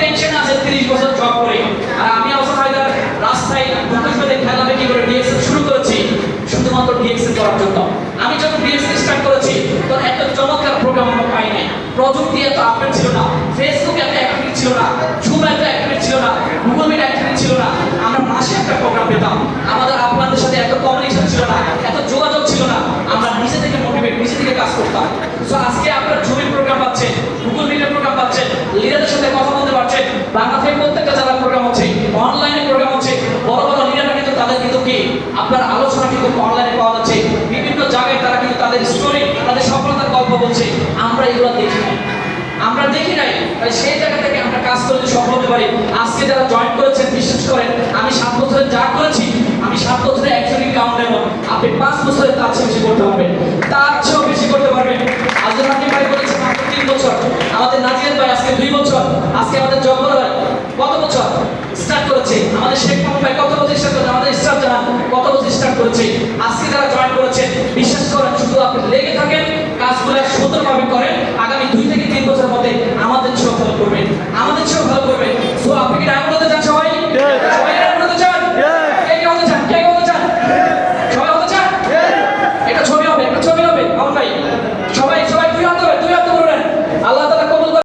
Tension আছে 30 বছর job করে। আর আমি আহসান হায়দার রাস্তায় দুঃখে খেলা কি করে ডিএক্সএল শুরু করেছি শুধুমাত্র ডিএক্সএল করার জন্য। আমি যখন ডিএক্সএল স্টার্ট করেছি তখন এত চমৎকার প্রোগ্রাম আমরা পাই নাই, প্রযুক্তি এত আপডেট ছিল না, ফেসবুক এত অ্যাক্টিভ ছিল না, জুম এত অ্যাক্টিভ ছিল না, গুগল মিট অ্যাক্টিভ ছিল না। আমরা মাসে একটা প্রোগ্রাম পেতাম, আমাদের আপনাদের সাথে এত কমিউনিকেশন ছিল না, এত যোগাযোগ ছিল না, আমরা নিজে থেকে মোটিভেট, নিজে থেকে কাজ করতাম। সো আজকে আপনারা জুমের প্রোগ্রাম পাচ্ছেন, গুগল মিটের প্রোগ্রাম পাচ্ছেন, লিডারদের সাথে কথা বলতে পারছেন, বাংলাদেশের প্রত্যেকটা জেলার প্রোগ্রাম হচ্ছে, অনলাইনে প্রোগ্রাম হচ্ছে, বড় বড় লিডাররা কিন্তু তাদের কিন্তু কি আপনার আলোচনা কিন্তু অনলাইনে পাওয়া যাচ্ছে, বিভিন্ন জায়গায় তারা কিন্তু তাদের স্টোরি, তাদের সফলতার গল্প বলছে। আমরা এগুলো দেখি নাই, আমরা দেখি নাই, তাই সেই জায়গা থেকে আমরা কাজ করে সফল হতে পারি। আজকে যারা জয়েন করেছেন বিশ্বাস করেন, আমি 7 বছরে যা করেছি, আমি 7 বছরে একজনই কাউন্ট নেব, আপনি 5 বছরে তার চেয়ে বেশি করতে পারবেন, তার চেয়েও বেশি করতে পারবেন। আজকে আপনি ভাই বলেছেন মাত্র 3 বছর, আমাদের নাজিয়ার ভাই আজকে 2 বছর, আজকে আমাদের জব্বর ভাই কত বছর স্টার্ট করেছে, আমাদের শেখ মাহমুদ ভাই কত বছর স্টার্ট করেছে, আমাদের স্টাফ জানা কত বছর স্টার্ট করেছে। আজকে যারা জয়েন করেছেন বিশ্বাস করেন, শুধু আপনি লেগে থাকেন, কাজগুলো সুন্দরভাবে করেন,